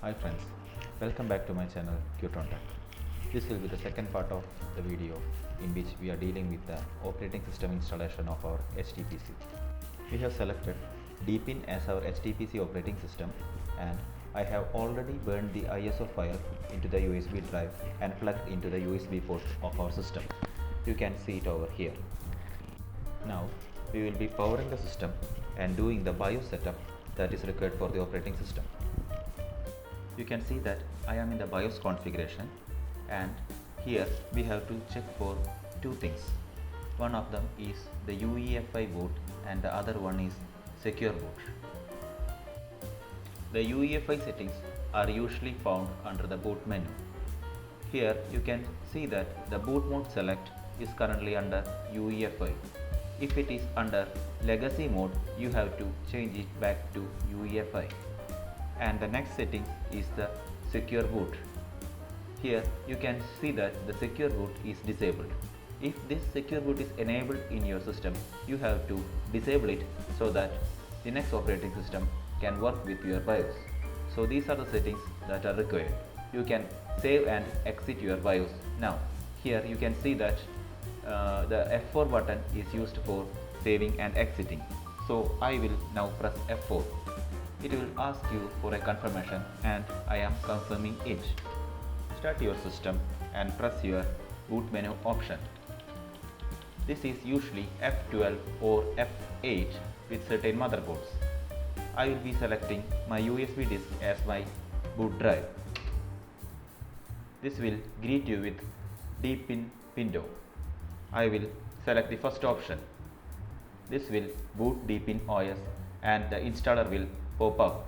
Hi friends, welcome back to my channel Qtron Tech. This will be the second part of the video in which we are dealing with the operating system installation of our HTPC. We have selected Deepin as our HTPC operating system, and I have already burned the ISO file into the USB drive and plugged into the USB port of our system. You can see it over here. Now we will be powering the system and doing the BIOS setup that is required for the operating system. You can see that I am in the BIOS configuration, and here we have to check for two things. One of them is the UEFI boot and the other one is secure boot. The UEFI settings are usually found under the boot menu. Here you can see that the boot mode select is currently under UEFI. If it is under legacy mode, you have to change it back to UEFI. And the next setting is the secure boot. Here you can see that the secure boot is disabled. If this secure boot is enabled in your system, you have to disable it so that the next operating system can work with your BIOS. So these are the settings that are required. You can save and exit your BIOS. Now here you can see that the F4 button is used for saving and exiting. So I will now press F4. It will ask you for a confirmation, and I am confirming it. Start your system and press your boot menu option. This is usually F12 or F8 with certain motherboards. I will be selecting my USB disk as my boot drive. This will greet you with Deepin window. I will select the first option. This will boot Deepin OS and the installer will pop up.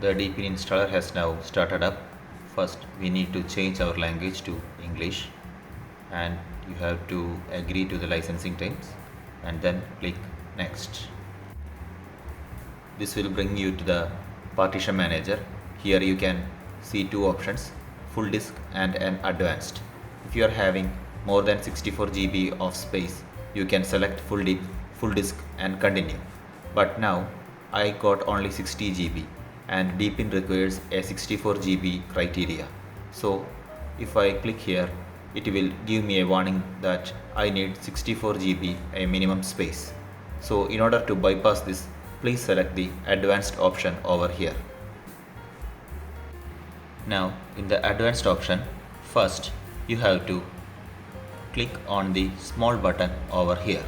The Deepin installer has now started up. First we need to change our language to English, and you have to agree to the licensing terms and then click next. This will bring you to the partition manager. Here you can see two options, full disk and an advanced. If you are having more than 64 GB of space, you can select full disk and continue. But now I got only 60 GB and Deepin requires a 64 GB criteria. So if I click here, it will give me a warning that I need 64 GB a minimum space. So in order to bypass this, please select the advanced option over here. Now in the advanced option, first you have to click on the small button over here.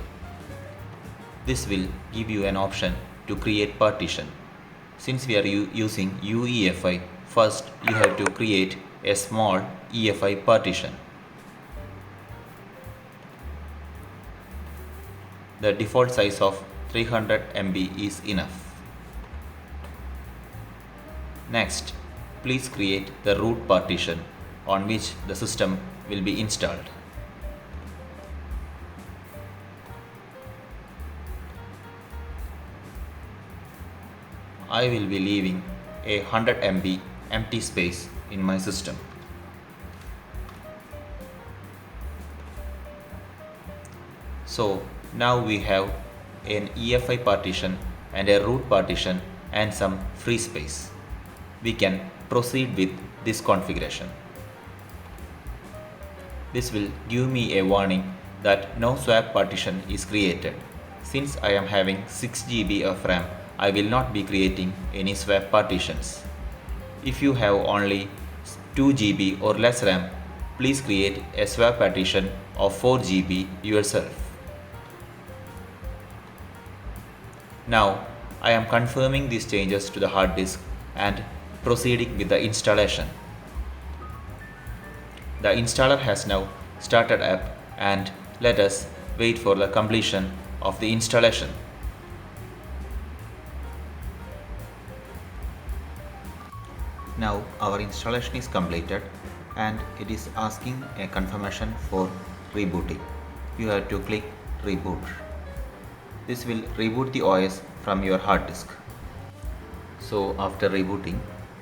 This will give you an option to create partition. Since we are using UEFI, first you have to create a small EFI partition. The default size of 300 MB is enough. Next, please create the root partition on which the system will be installed. I will be leaving a 100 MB empty space in my system. So now we have an EFI partition and a root partition and some free space. We can proceed with this configuration. This will give me a warning that no swap partition is created. Since I am having 6 GB of RAM, I will not be creating any swap partitions. If you have only 2 GB or less RAM, please create a swap partition of 4 GB yourself. Now I am confirming these changes to the hard disk and proceeding with the installation. The installer has now started up, and let us wait for the completion of the installation. Now our installation is completed and it is asking a confirmation for rebooting. You have to click reboot. This will reboot the OS from your hard disk. So after rebooting,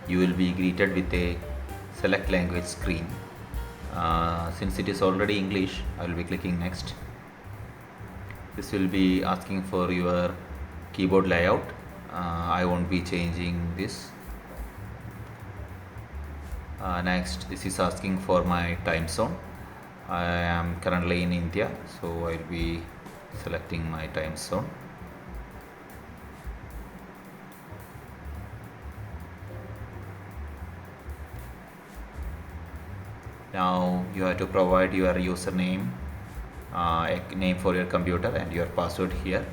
you will be greeted with a select language screen. Since it is already English, I will be clicking next. This will be asking for your keyboard layout. I won't be changing this. Next, this is asking for my time zone. I am currently in India, so I'll be selecting my time zone. Now you have to provide your username, a name for your computer and your password here,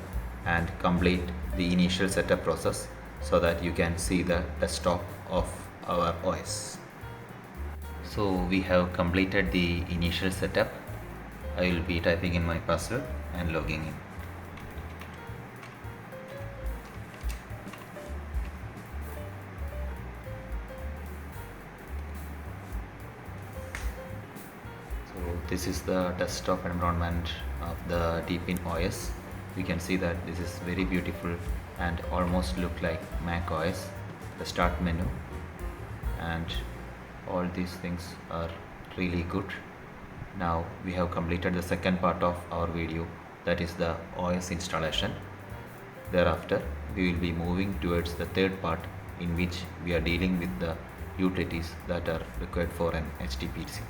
and complete the initial setup process so that you can see the desktop of our OS. So we have completed the initial setup. I will be typing in my password and logging in. So this is the desktop environment of the Deepin OS. We can see that this is very beautiful and almost look like Mac OS. The start menu and all these things are really good. Now we have completed the second part of our video, that is the OS installation. Thereafter we will be moving towards the third part, in which we are dealing with the utilities that are required for an HTPC.